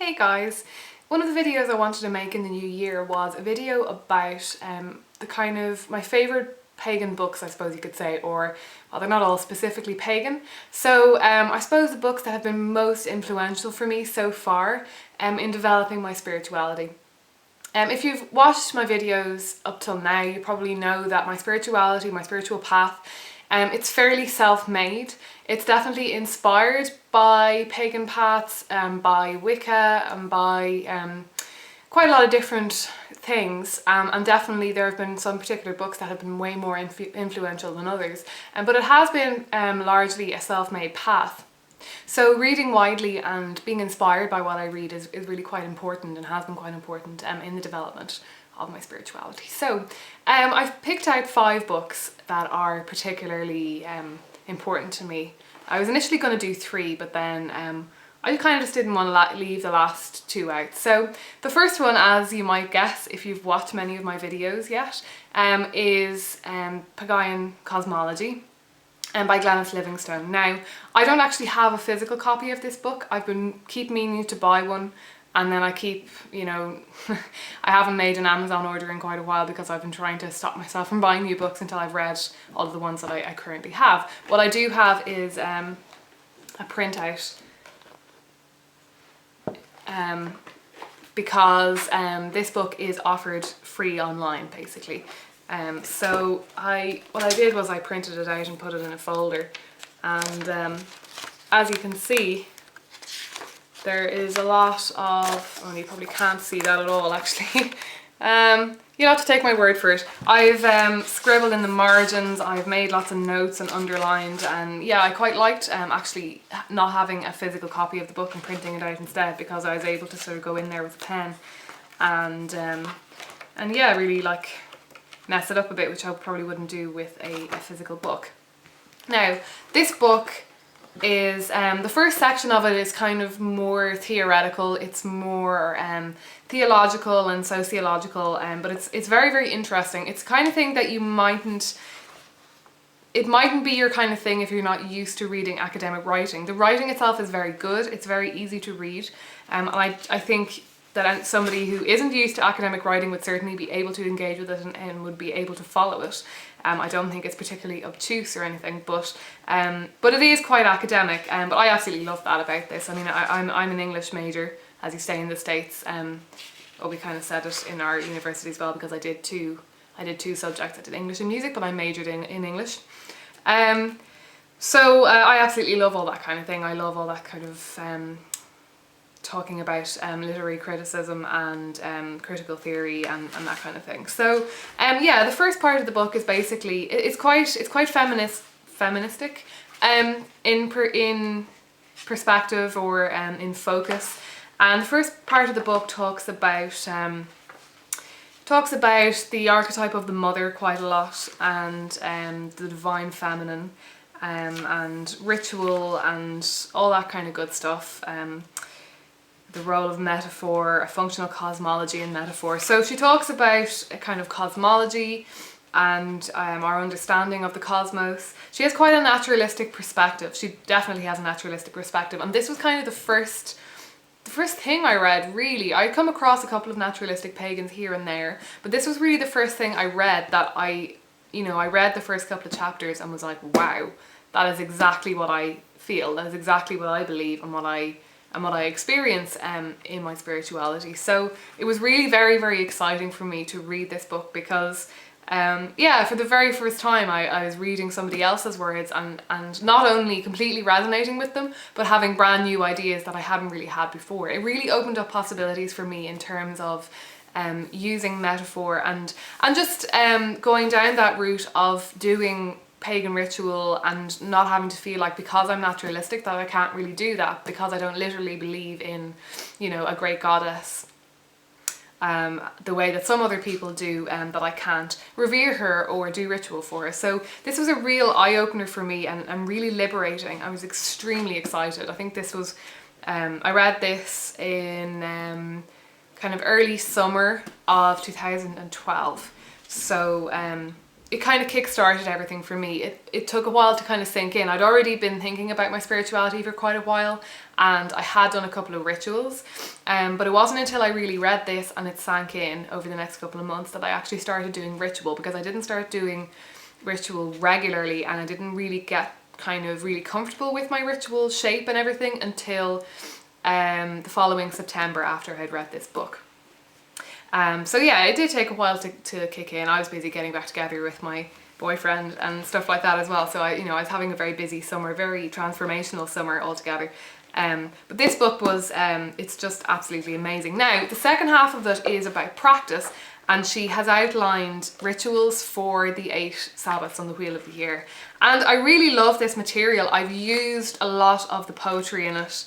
Hey guys! One of the videos I wanted to make in the new year was a video about my favourite pagan books, I suppose you could say, or well, they're not all specifically pagan. So I suppose the books that have been most influential for me so far in developing my spirituality. If you've watched my videos up till now, you probably know that my spirituality, my spiritual path, it's fairly self-made. It's definitely inspired by pagan paths, by Wicca, and by quite a lot of different things. And definitely there have been some particular books that have been way more influential than others. But it has been largely a self-made path. So reading widely and being inspired by what I read is really quite important, and has been quite important in the development of my spirituality. So I've picked out 5 books that are particularly important to me. I was initially going to do 3, but then I kind of just didn't want to leave the last 2 out. So the first one, as you might guess if you've watched many of my videos yet, is Pagain Cosmology by Glenys Livingstone. Now, I don't actually have a physical copy of this book. I've been meaning to buy one, and then I keep, I haven't made an Amazon order in quite a while because I've been trying to stop myself from buying new books until I've read all of the ones that I currently have. What I do have is a printout because this book is offered free online, basically. So what I did was I printed it out and put it in a folder, and as you can see, there is a lot of, oh, you probably can't see that at all actually. You'll have to take my word for it. I've scribbled in the margins, I've made lots of notes and underlined, and yeah, I quite liked actually not having a physical copy of the book and printing it out instead, because I was able to sort of go in there with a pen and yeah, really like mess it up a bit, which I probably wouldn't do with a physical book. Now, this book is, the first section of it is kind of more theoretical, it's more theological and sociological, but it's very, very interesting. It's the kind of thing that it mightn't be your kind of thing if you're not used to reading academic writing. The writing itself is very good, it's very easy to read, and I think that somebody who isn't used to academic writing would certainly be able to engage with it and would be able to follow it. I don't think it's particularly obtuse or anything, but it is quite academic, but I absolutely love that about this. I mean, I'm an English major, as you say in the States. Well, we kind of said it in our university as well, because I did two subjects. I did English and music, but I majored in English. So I absolutely love all that kind of thing. I love all that kind of talking about literary criticism and critical theory and that kind of thing. So yeah, the first part of the book is basically, it's quite feministic in perspective, or in focus. And the first part of the book talks about the archetype of the mother quite a lot, and the divine feminine, and ritual and all that kind of good stuff. The role of metaphor, a functional cosmology and metaphor. So she talks about a kind of cosmology and our understanding of the cosmos. She has quite a naturalistic perspective. She definitely has a naturalistic perspective, and this was kind of the first thing I read, really. I'd come across a couple of naturalistic pagans here and there, but this was really the first thing I read that I read the first couple of chapters and was like, wow, that is exactly what I feel, that is exactly what I believe and what I experience in my spirituality. So it was really very, very exciting for me to read this book, because yeah, for the very first time I was reading somebody else's words and not only completely resonating with them, but having brand new ideas that I hadn't really had before. It really opened up possibilities for me in terms of using metaphor and just going down that route of doing pagan ritual and not having to feel like, because I'm naturalistic, that I can't really do that, because I don't literally believe in, a great goddess the way that some other people do, that I can't revere her or do ritual for her. So this was a real eye-opener for me and really liberating. I was extremely excited. I think this was, I read this in kind of early summer of 2012. So it kind of kick-started everything for me. It took a while to kind of sink in. I'd already been thinking about my spirituality for quite a while, and I had done a couple of rituals, but it wasn't until I really read this and it sank in over the next couple of months that I actually started doing ritual, because I didn't start doing ritual regularly and I didn't really get kind of really comfortable with my ritual shape and everything until the following September after I'd read this book. So yeah, it did take a while to kick in. I was busy getting back together with my boyfriend and stuff like that as well. So I was having a very busy summer, very transformational summer altogether. But this book was, it's just absolutely amazing. Now, the second half of it is about practice, and she has outlined rituals for the 8 Sabbaths on the Wheel of the Year. And I really love this material. I've used a lot of the poetry in it,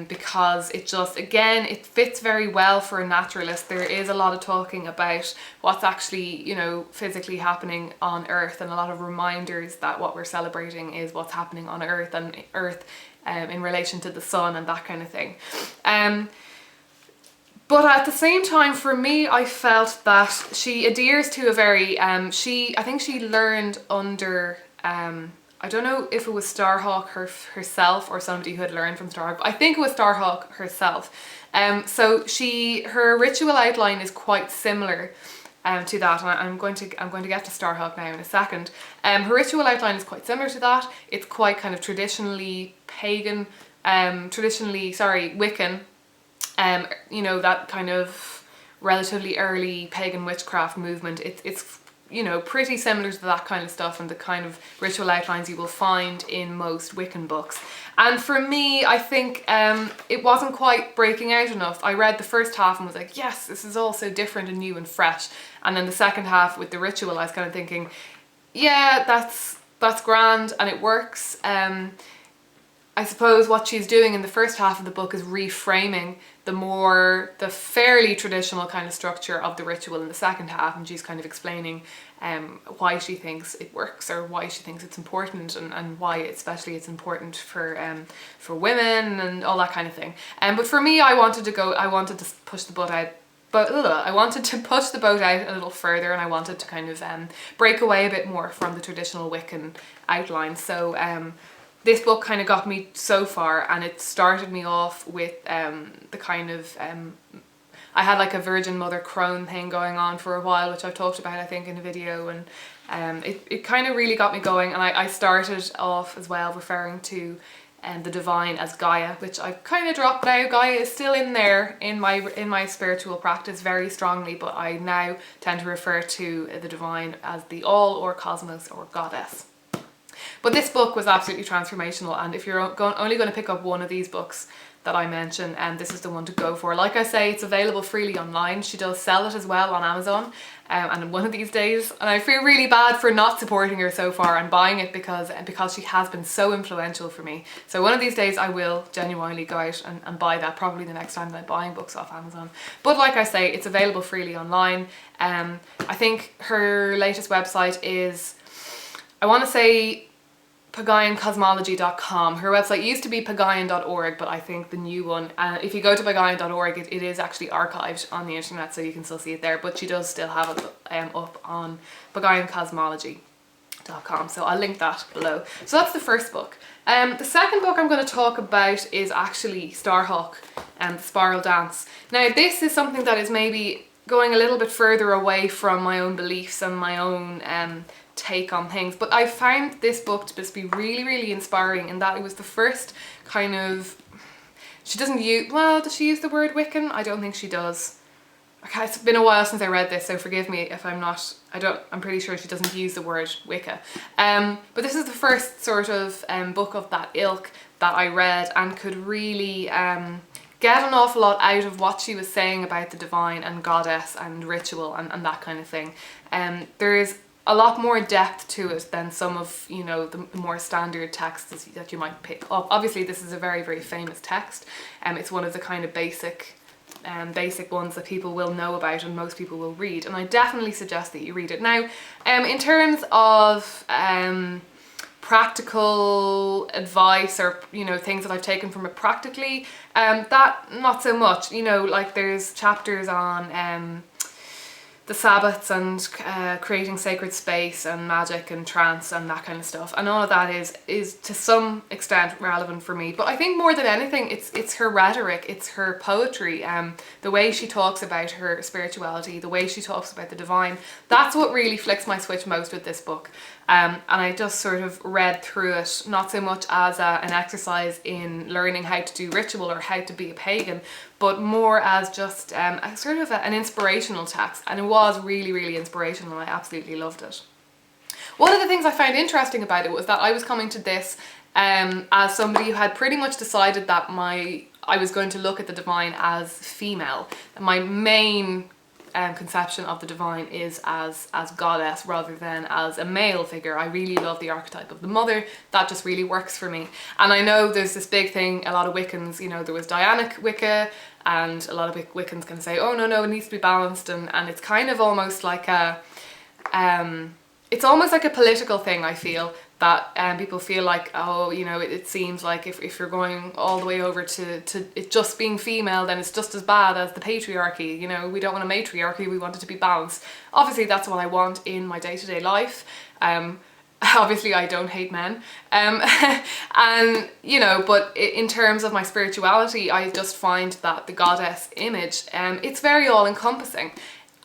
because it just, again, it fits very well for a naturalist. There is a lot of talking about what's actually, you know, physically happening on Earth, and a lot of reminders that what we're celebrating is what's happening on Earth, and Earth in relation to the sun and that kind of thing. But at the same time, for me, I felt that she adheres to a very, I think she learned under, I don't know if it was Starhawk herself or somebody who had learned from Starhawk, but I think it was Starhawk herself. So her ritual outline is quite similar to that, and I'm going to get to Starhawk now in a second. Her ritual outline is quite similar to that. It's quite kind of traditionally pagan, Wiccan. You know, that kind of relatively early pagan witchcraft movement. It's you know, pretty similar to that kind of stuff and the kind of ritual outlines you will find in most Wiccan books. And for me, I think it wasn't quite breaking out enough. I read the first half and was like, yes, this is all so different and new and fresh. And then the second half with the ritual, I was kind of thinking, yeah, that's grand and it works. I suppose what she's doing in the first half of the book is reframing the fairly traditional kind of structure of the ritual in the second half, and she's kind of explaining why she thinks it works, or why she thinks it's important, and why especially it's important for women and all that kind of thing. But for me, I wanted to push the boat out. But I wanted to push the boat out a little further, and I wanted to kind of break away a bit more from the traditional Wiccan outline. So this book kind of got me so far, and it started me off with the kind of, I had like a Virgin Mother crone thing going on for a while, which I've talked about I think in a video, and it kind of really got me going. And I started off as well referring to the divine as Gaia, which I've kind of dropped now. Gaia is still in there in my spiritual practice very strongly, but I now tend to refer to the divine as the all, or cosmos, or goddess. But this book was absolutely transformational, and if you're only going to pick up one of these books that I mention, this is the one to go for. Like I say, it's available freely online. She does sell it as well on Amazon, and one of these days, and I feel really bad for not supporting her so far and buying it, because she has been so influential for me. So one of these days I will genuinely go out and buy that, probably the next time that I'm buying books off Amazon. But like I say, it's available freely online. I think her latest website is, I want to say, pagaincosmology.com. Her website used to be pagain.org, but I think the new one, if you go to pagain.org, it is actually archived on the internet, so you can still see it there, but she does still have it up on pagaincosmology.com, so I'll link that below. So that's the first book. The second book I'm going to talk about is actually Starhawk and the Spiral Dance. Now this is something that is maybe going a little bit further away from my own beliefs and my own take on things, but I found this book to just be really, really inspiring in that it was the first kind of, she doesn't use, well, does she use the word Wiccan? I don't think she does. Okay, it's been a while since I read this, so forgive me if I'm not, I'm pretty sure she doesn't use the word Wicca. But this is the first sort of book of that ilk that I read, and could really get an awful lot out of what she was saying about the divine and goddess and ritual and that kind of thing. There is a lot more depth to it than some of, you know, the more standard texts that you might pick up. Obviously this is a very, very famous text, and it's one of the kind of basic ones that people will know about and most people will read, and I definitely suggest that you read it. Now, in terms of practical advice, or, you know, things that I've taken from it practically, that not so much. You know, like there's chapters on the Sabbats and creating sacred space and magic and trance and that kind of stuff, and all of that is to some extent relevant for me. But I think more than anything, it's her rhetoric, it's her poetry, the way she talks about her spirituality, the way she talks about the divine. That's what really flicks my switch most with this book. And I just sort of read through it, not so much as an exercise in learning how to do ritual or how to be a pagan, but more as just a sort of an inspirational text. And it was really, really inspirational. I absolutely loved it. One of the things I found interesting about it was that I was coming to this as somebody who had pretty much decided that I was going to look at the divine as female. My main conception of the divine is as goddess rather than as a male figure. I really love the archetype of the mother. That just really works for me. And I know there's this big thing, a lot of Wiccans, you know, there was Dianic Wicca, and a lot of Wiccans can say, oh no, it needs to be balanced, and it's kind of almost like it's almost like a political thing, I feel, that people feel like, oh, you know, it seems like if you're going all the way over to it just being female, then it's just as bad as the patriarchy. You know, we don't want a matriarchy, we want it to be balanced. Obviously that's what I want in my day-to-day life. Obviously I don't hate men, and you know, but in terms of my spirituality, I just find that the goddess image, it's very all-encompassing,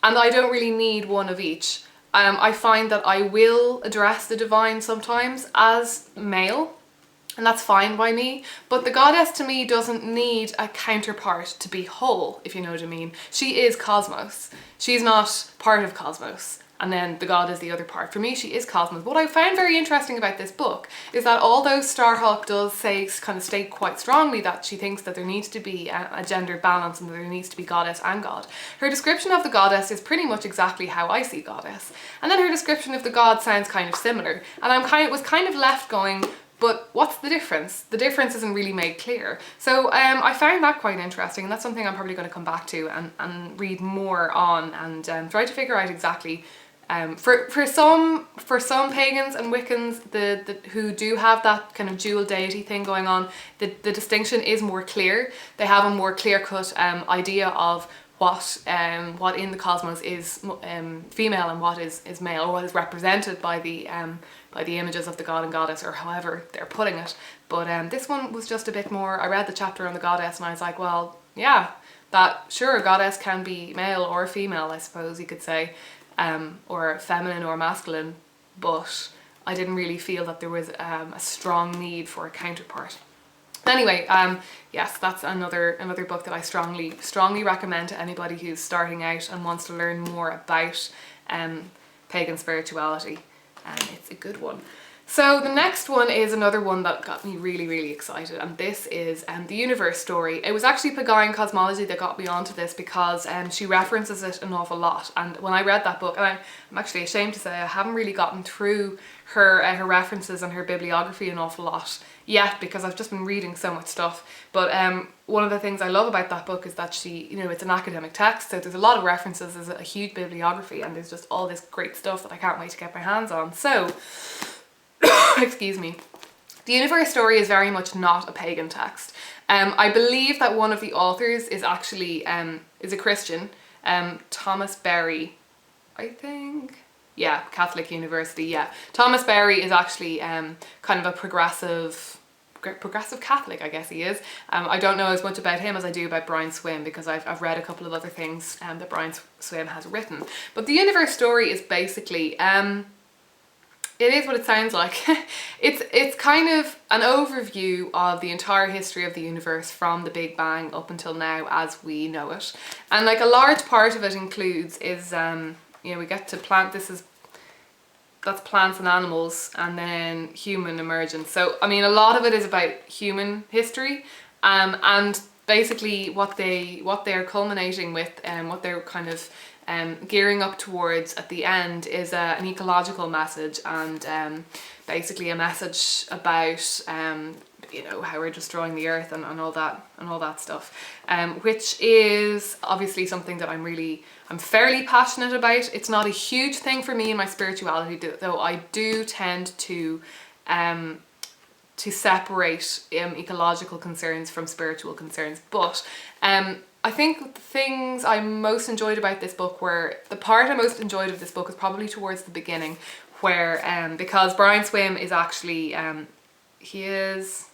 and I don't really need one of each. I find that I will address the divine sometimes as male, and that's fine by me, but the goddess to me doesn't need a counterpart to be whole, if you know what I mean. She is cosmos. She's not part of cosmos, and then the god is the other part. For me, she is cosmos. What I found very interesting about this book is that although Starhawk does kind of state quite strongly that she thinks that there needs to be a gender balance and that there needs to be goddess and god, her description of the goddess is pretty much exactly how I see goddess. And then her description of the god sounds kind of similar. And I was kind of left going, but what's the difference? The difference isn't really made clear. So I found that quite interesting, and that's something I'm probably going to come back to and read more on, and try to figure out exactly. For some pagans and Wiccans who do have that kind of dual deity thing going on, the distinction is more clear. They have a more clear-cut idea of what in the cosmos is female and what is male, or what is represented by the images of the god and goddess, or however they're putting it. But this one was just a bit more. I read the chapter on the goddess and I was like, well, yeah, that sure, a goddess can be male or female, I suppose you could say. Or feminine or masculine, but I didn't really feel that there was a strong need for a counterpart. Anyway, yes, that's another book that I strongly recommend to anybody who's starting out and wants to learn more about pagan spirituality, and it's a good one. So the next one is another one that got me really, really excited, and this is The Universe Story. It was actually Pagain Cosmology that got me onto this because she references it an awful lot, and when I read that book, and I'm actually ashamed to say I haven't really gotten through her references and her bibliography an awful lot yet because I've just been reading so much stuff. But one of the things I love about that book is that she, you know, it's an academic text, so there's a lot of references, there's a huge bibliography, and there's just all this great stuff that I can't wait to get my hands on. So excuse me. The Universe Story is very much not a pagan text. I believe that one of the authors is actually is a Christian, Thomas Berry, I think. Yeah, Catholic University, yeah. Thomas Berry is actually kind of a progressive Catholic, I guess he is. I don't know as much about him as I do about Brian Swimme, because I've read a couple of other things that Brian Swimme has written. But The Universe Story is basically it is what it sounds like. It's kind of an overview of the entire history of the universe from the Big Bang up until now as we know it. And like a large part of it includes is, you know, we get to that's plants and animals, and then human emergence. So, I mean, a lot of it is about human history, and basically what they're culminating with, and what they're kind of gearing up towards at the end is an ecological message, and basically a message about you know, how we're destroying the earth and all that stuff, which is obviously something that I'm fairly passionate about. It's not a huge thing for me in my spirituality, though I do tend to separate ecological concerns from spiritual concerns, but I think the things I most enjoyed about this book were, the part I most enjoyed of this book is probably towards the beginning, where because Brian Swimme is actually he is,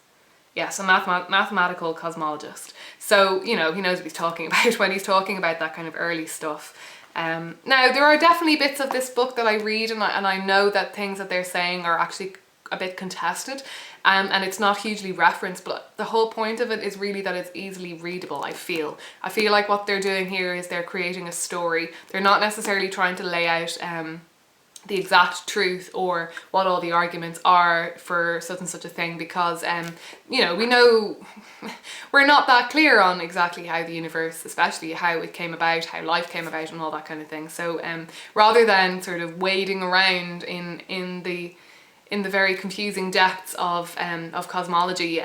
yes, a mathematical cosmologist. So, you know, he knows what he's talking about when he's talking about that kind of early stuff. Now, there are definitely bits of this book that I read and I know that things that they're saying are actually a bit contested, and it's not hugely referenced, but the whole point of it is really that it's easily readable. I feel like what they're doing here is they're creating a story. They're not necessarily trying to lay out the exact truth or what all the arguments are for such and such a thing, because you know, we know we're not that clear on exactly how the universe, especially how it came about, how life came about and all that kind of thing. So rather than sort of wading around in the very confusing depths of cosmology,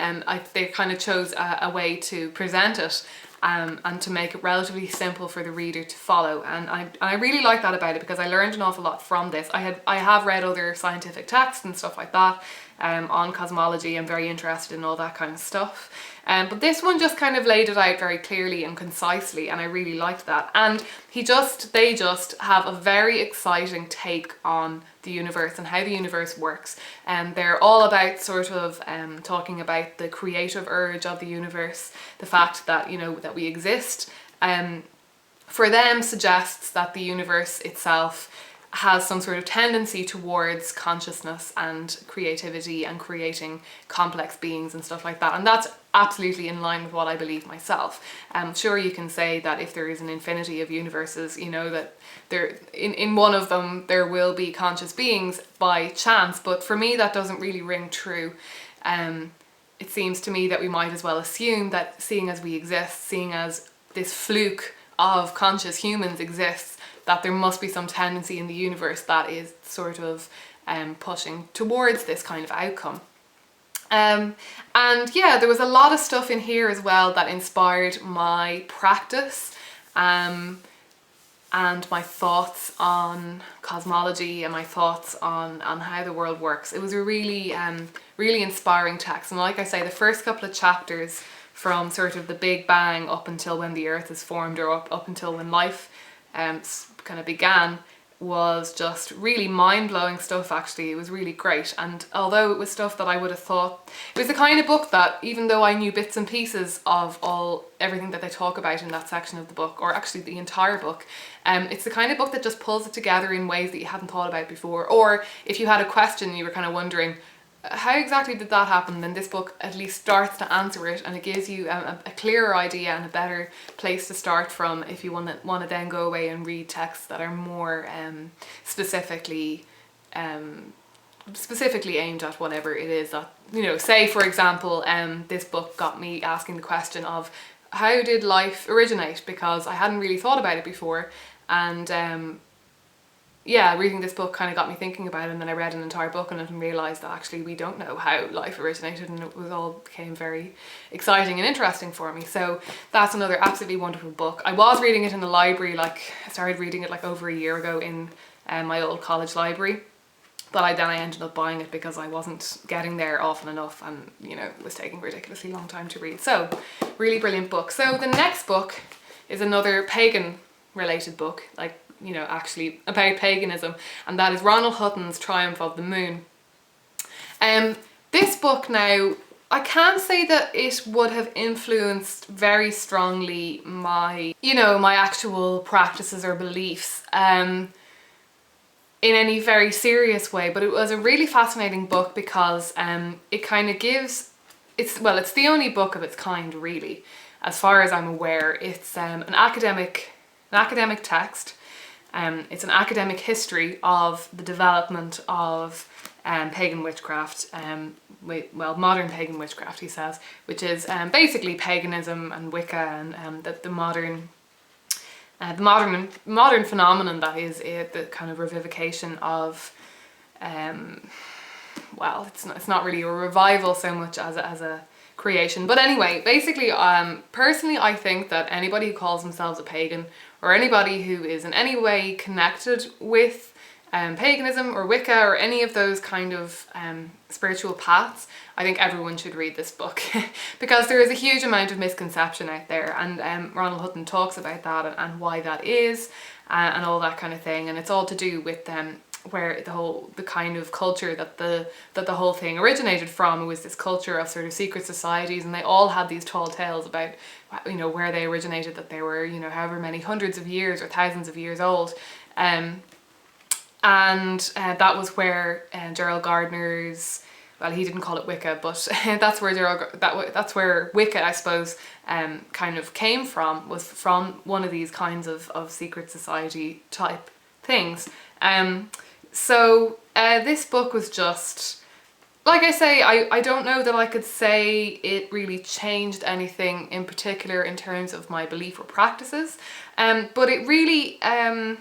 they kind of chose a way to present it and to make it relatively simple for the reader to follow, and I really like that about it, because I learned an awful lot from this. I have read other scientific texts and stuff like that on cosmology. I'm very interested in all that kind of stuff, but this one just kind of laid it out very clearly and concisely, and I really liked that. And they just have a very exciting take on the universe and how the universe works, and they're all about sort of talking about the creative urge of the universe, the fact that, you know, that we exist, for them suggests that the universe itself has some sort of tendency towards consciousness and creativity and creating complex beings and stuff like that, and that's absolutely in line with what I believe myself. Sure, you can say that if there is an infinity of universes, you know, that there in one of them there will be conscious beings by chance, but for me that doesn't really ring true. It seems to me that we might as well assume that, seeing as we exist, seeing as this fluke of conscious humans exists, that there must be some tendency in the universe that is sort of pushing towards this kind of outcome. And yeah, there was a lot of stuff in here as well that inspired my practice and my thoughts on cosmology and my thoughts on how the world works. It was a really really inspiring text, and like I say, the first couple of chapters, from sort of the Big Bang up until when the Earth is formed, or up until when life kind of began, was just really mind-blowing stuff. Actually, it was really great, and although it was stuff that I would have thought, it was the kind of book that, even though I knew bits and pieces of everything that they talk about in that section of the book, or actually the entire book, it's the kind of book that just pulls it together in ways that you hadn't thought about before. Or if you had a question and you were kind of wondering how exactly did that happen, then this book at least starts to answer it, and it gives you a clearer idea and a better place to start from if you want to then go away and read texts that are more specifically aimed at whatever it is that, you know, say for example, this book got me asking the question of how did life originate, because I hadn't really thought about it before, and yeah, reading this book kind of got me thinking about it, and then I read an entire book on it and realised that actually we don't know how life originated, and it became very exciting and interesting for me. So that's another absolutely wonderful book. I was reading it in the library, I started reading it like over a year ago in my old college library, but I ended up buying it because I wasn't getting there often enough, and, you know, it was taking a ridiculously long time to read. So really brilliant book. So the next book is another pagan related book, you know, actually about paganism, and that is Ronald Hutton's Triumph of the Moon. This book, now, I can't say that it would have influenced very strongly my, you know, my actual practices or beliefs in any very serious way, but it was a really fascinating book because it kind of gives, it's the only book of its kind really, as far as I'm aware. It's an academic text. It's an academic history of the development of pagan witchcraft, modern pagan witchcraft, he says, which is basically paganism and Wicca, and the modern phenomenon that is the kind of revivification of, it's not really a revival so much as a creation. But anyway, basically, personally, I think that anybody who calls themselves a pagan, or anybody who is in any way connected with paganism or Wicca or any of those kind of spiritual paths, I think everyone should read this book because there is a huge amount of misconception out there, and Ronald Hutton talks about that and why that is, and all that kind of thing, and it's all to do with where the kind of culture that the whole thing originated from. It was this culture of sort of secret societies, and they all had these tall tales about, you know, where they originated, that they were, you know, however many hundreds of years or thousands of years old. And that was where Gerald Gardner's, well, he didn't call it Wicca, but that's where that's where Wicca, I suppose, kind of came from, was from one of these kinds of secret society type things. So this book was just, like I say, I don't know that I could say it really changed anything in particular in terms of my belief or practices, but it really, I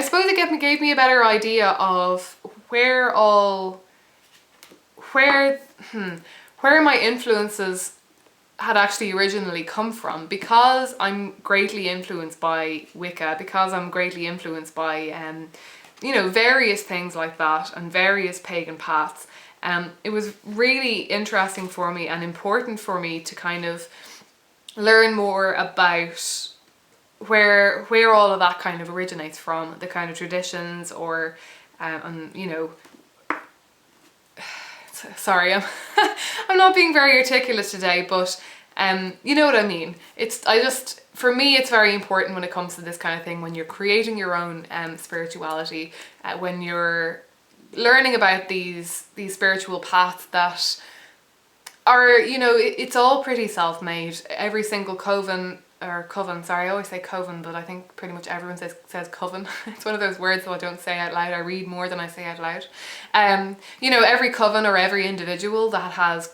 suppose it gave me a better idea of where my influences had actually originally come from, because I'm greatly influenced by Wicca, because I'm greatly influenced by you know, various things like that and various pagan paths. It was really interesting for me and important for me to kind of learn more about where all of that kind of originates from, the kind of traditions, or you know, sorry, I'm not being very articulate today, but you know what I mean. For me, it's very important when it comes to this kind of thing, when you're creating your own spirituality, when you're learning about these spiritual paths that are, you know, it's all pretty self-made. Every single coven, sorry, I always say coven, but I think pretty much everyone says coven. It's one of those words that I don't say out loud. I read more than I say out loud. You know, every coven or every individual that has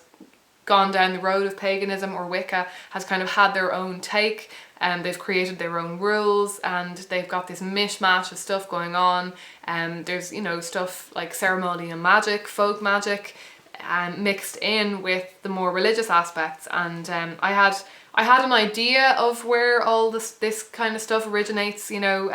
gone down the road of paganism or Wicca has kind of had their own take, and they've created their own rules, and they've got this mishmash of stuff going on. There's, you know, stuff like ceremonial magic, folk magic, mixed in with the more religious aspects. And I had an idea of where all this kind of stuff originates, you know,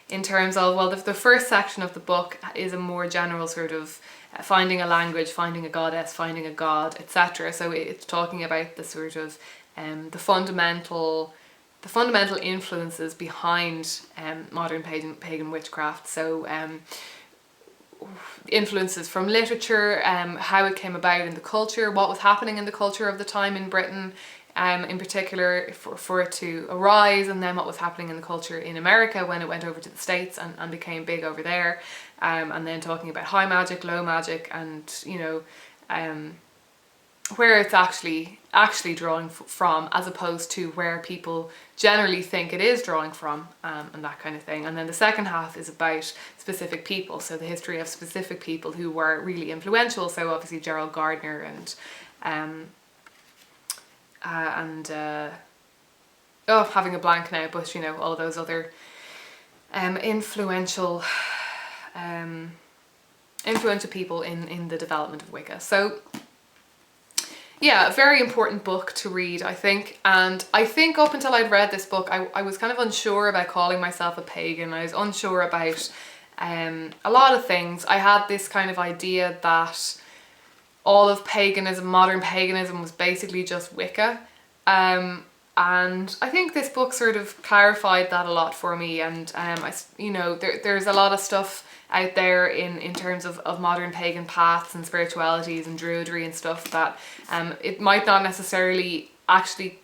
in terms of, well, the first section of the book is a more general sort of finding a language, finding a goddess, finding a god, etc. So it's talking about the sort of the fundamental influences behind modern pagan witchcraft. So influences from literature, how it came about in the culture, what was happening in the culture of the time in Britain, in particular for it to arise, and then what was happening in the culture in America when it went over to the States and became big over there, and then talking about high magic, low magic, and, you know, where it's actually drawing from, as opposed to where people generally think it is drawing from, and that kind of thing. And then the second half is about specific people, so the history of specific people who were really influential. So obviously Gerald Gardner and having a blank now, but, you know, all of those other influential people in the development of Wicca. So yeah, a very important book to read, I think. And I think up until I'd read this book, I was kind of unsure about calling myself a pagan. I was unsure about a lot of things. I had this kind of idea that all of paganism, modern paganism, was basically just Wicca. And I think this book sort of clarified that a lot for me. And you know, there's a lot of stuff out there in terms of modern pagan paths and spiritualities and druidry and stuff that it might not necessarily actually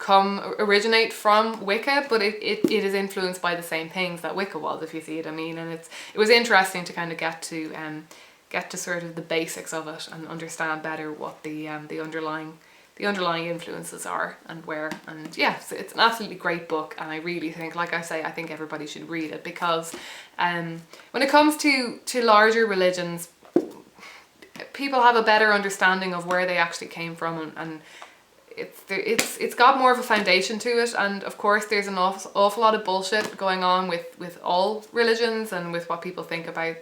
originate from Wicca, but it is influenced by the same things that Wicca was, if you see what I mean. And it was interesting to kind of get to sort of the basics of it and understand better what the underlying influences are and where. And yeah, so it's an absolutely great book, and I really think, like I say, I think everybody should read it, because when it comes to larger religions, people have a better understanding of where they actually came from, and it's got more of a foundation to it. And of course there's an awful lot of bullshit going on with all religions and with what people think about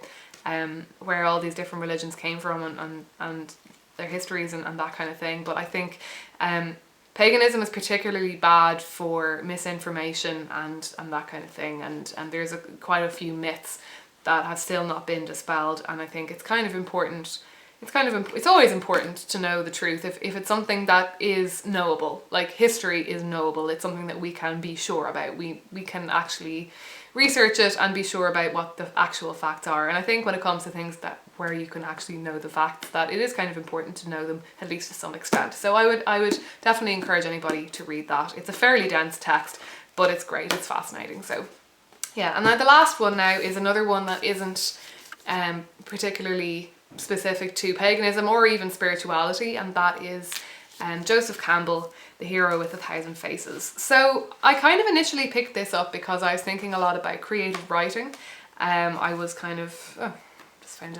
where all these different religions came from and their histories and that kind of thing. But I think paganism is particularly bad for misinformation and that kind of thing, and there's quite a few myths that have still not been dispelled, and I think it's kind of important. It's always important to know the truth if it's something that is knowable. Like history is knowable. It's something that we can be sure about. We can actually research it and be sure about what the actual facts are. And I think when it comes to things that where you can actually know the facts, that it is kind of important to know them at least to some extent. So I would definitely encourage anybody to read that. It's a fairly dense text, but it's great. It's fascinating. So yeah, and now the last one now is another one that isn't particularly specific to paganism or even spirituality, and that is Joseph Campbell, The Hero with 1,000 Faces. So I kind of initially picked this up because I was thinking a lot about creative writing. I was kind of, just found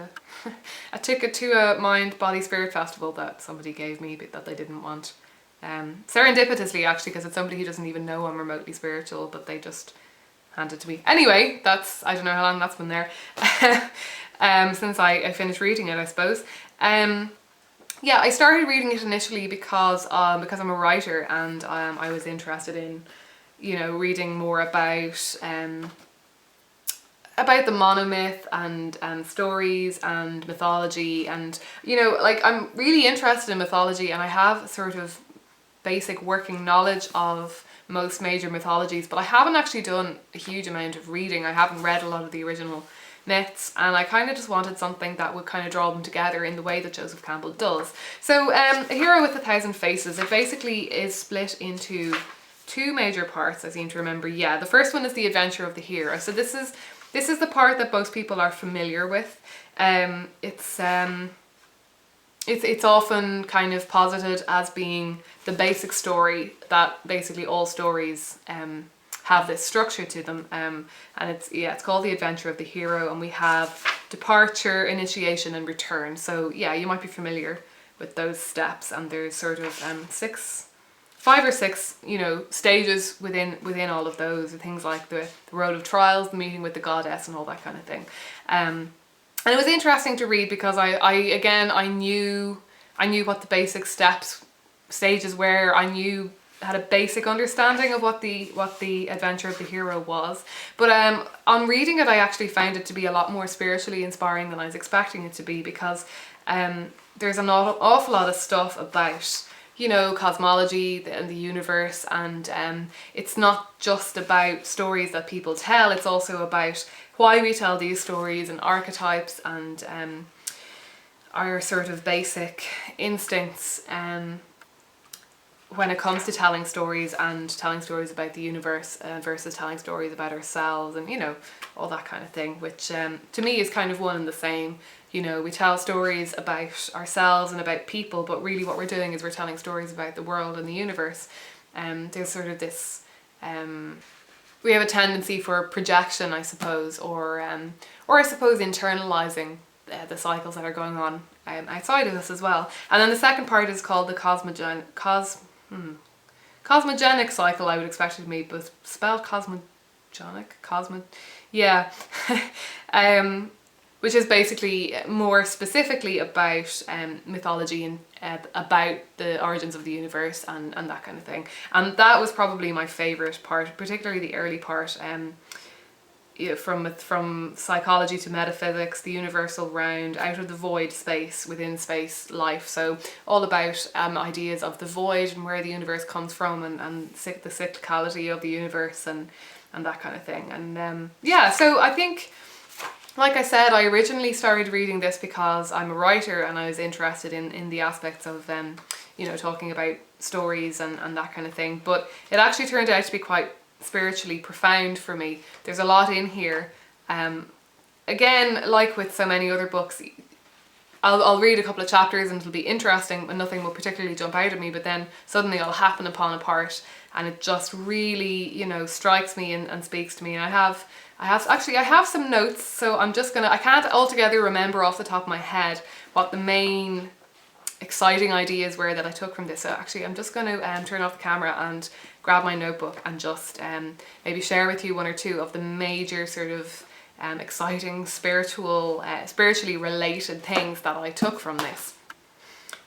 a ticket to a Mind, Body, Spirit festival that somebody gave me but that they didn't want. Serendipitously actually, because it's somebody who doesn't even know I'm remotely spiritual, but they just handed to me. Anyway, I don't know how long that's been there. Since I finished reading it, I suppose. Yeah, I started reading it initially because I'm a writer, and I was interested in, reading more about the monomyth and stories and mythology, and like I'm really interested in mythology, and I have sort of basic working knowledge of most major mythologies, but I haven't actually done a huge amount of reading. I haven't read a lot of the original myths, and I kind of just wanted something that would kind of draw them together in the way that Joseph Campbell does. So A Hero with 1,000 Faces, it basically is split into two major parts, I seem to remember. Yeah, the first one is the adventure of the hero. So this is the part that most people are familiar with. It's often kind of posited as being the basic story, that basically all stories have this structure to them, and it's called The Adventure of the Hero, and we have departure, initiation and return. So yeah, you might be familiar with those steps, and there's sort of 5 or 6 stages within all of those, things like the road of trials, the meeting with the goddess and all that kind of thing. And it was interesting to read because I knew what the basic stages were. I had a basic understanding of what the adventure of the hero was, but on reading it I actually found it to be a lot more spiritually inspiring than I was expecting it to be, because there's an awful lot of stuff about cosmology and the universe, and it's not just about stories that people tell, it's also about why we tell these stories and archetypes and our sort of basic instincts when it comes to telling stories, and telling stories about the universe versus telling stories about ourselves, and all that kind of thing, which to me is kind of one and the same. We tell stories about ourselves and about people, but really what we're doing is we're telling stories about the world and the universe. There's sort of this we have a tendency for projection, I suppose, or I suppose internalizing the cycles that are going on outside of us as well. And then the second part is called the cosmogenic cycle, I would expect it to be, but spelled cosmogonic, yeah. Which is basically more specifically about mythology and about the origins of the universe and that kind of thing. And that was probably my favourite part, particularly the early part. From psychology to metaphysics, the universal round, out of the void, space, within space, life. So all about ideas of the void and where the universe comes from, and the cyclicality of the universe and that kind of thing. And yeah, so I think, like I said, I originally started reading this because I'm a writer and I was interested in the aspects of talking about stories and that kind of thing. But it actually turned out to be quite spiritually profound for me. There's a lot in here. Again, like with so many other books, I'll read a couple of chapters and it'll be interesting and nothing will particularly jump out at me, but then suddenly I'll happen upon a part and it just really strikes me and speaks to me. And I have some notes, so I can't altogether remember off the top of my head what the main exciting ideas were that I took from this. So actually I'm just going to turn off the camera and grab my notebook and just maybe share with you one or two of the major sort of exciting spiritually related things that I took from this.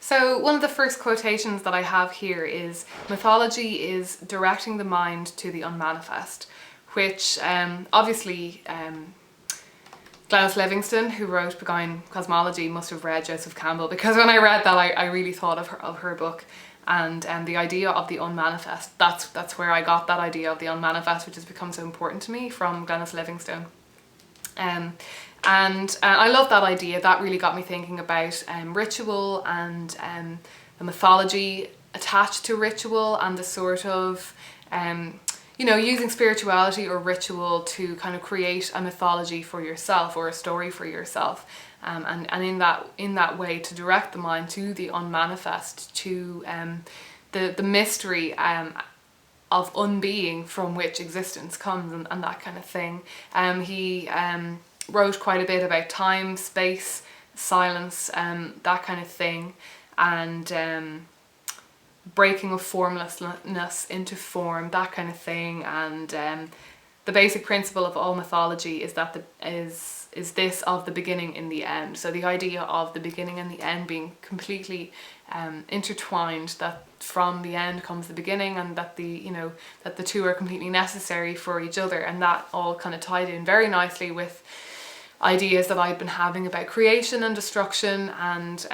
So one of the first quotations that I have here is, mythology is directing the mind to the unmanifest, which obviously Glenys Livingston, who wrote Pagain Cosmology, must have read Joseph Campbell, because when I read that I really thought of her book and the idea of the unmanifest. That's where I got that idea of the unmanifest, which has become so important to me, from Glenys Livingston. And I love that idea. That really got me thinking about ritual and the mythology attached to ritual, and the sort of you know, using spirituality or ritual to kind of create a mythology for yourself, or a story for yourself, and in that way to direct the mind to the unmanifest, to the mystery of unbeing, from which existence comes, and that kind of thing. He wrote quite a bit about time, space, silence, that kind of thing, and breaking of formlessness into form, that kind of thing. And the basic principle of all mythology is that is this of the beginning in the end. So the idea of the beginning and the end being completely intertwined, that from the end comes the beginning, and that that the two are completely necessary for each other. And that all kind of tied in very nicely with ideas that I'd been having about creation and destruction, and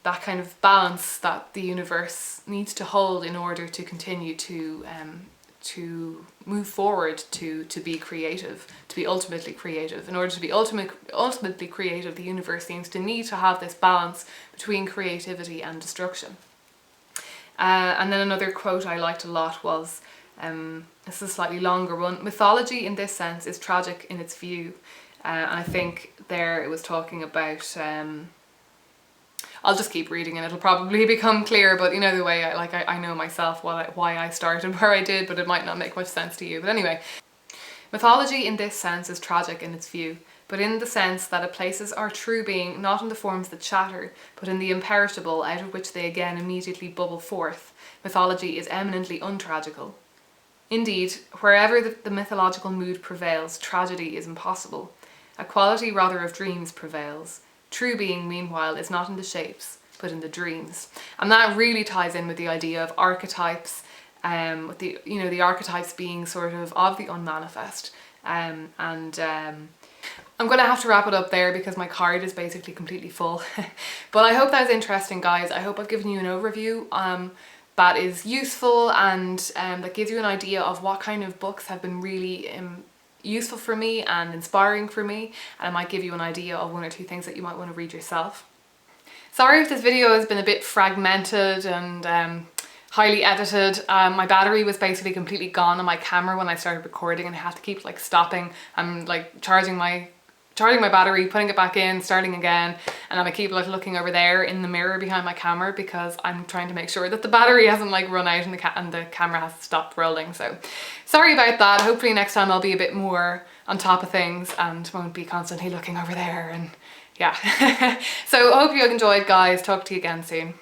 that kind of balance that the universe needs to hold in order to continue to move forward, to be creative, to be ultimately creative. In order to be ultimately creative, the universe seems to need to have this balance between creativity and destruction. And then another quote I liked a lot was, this is a slightly longer one, mythology in this sense is tragic in its view. And I think there it was talking about, I'll just keep reading and it'll probably become clear, but you know the way I know myself why I started where I did, but it might not make much sense to you. But anyway, mythology in this sense is tragic in its view, but in the sense that it places our true being not in the forms that shatter, but in the imperishable out of which they again immediately bubble forth. Mythology is eminently untragical. Indeed, wherever the mythological mood prevails, tragedy is impossible. A quality rather of dreams prevails. True being, meanwhile, is not in the shapes, but in the dreams. And that really ties in with the idea of archetypes, with the archetypes being sort of the unmanifest. I'm going to have to wrap it up there because my card is basically completely full. But I hope that was interesting, guys. I hope I've given you an overview that is useful, and that gives you an idea of what kind of books have been really useful for me and inspiring for me, and I might give you an idea of one or two things that you might want to read yourself. Sorry if this video has been a bit fragmented and highly edited. My battery was basically completely gone on my camera when I started recording, and I had to keep stopping and charging my battery, putting it back in, starting again, and I keep looking over there in the mirror behind my camera because I'm trying to make sure that the battery hasn't run out and the camera has stopped rolling. So sorry about that. Hopefully next time I'll be a bit more on top of things and won't be constantly looking over there, and yeah. So I hope you enjoyed, guys. Talk to you again soon.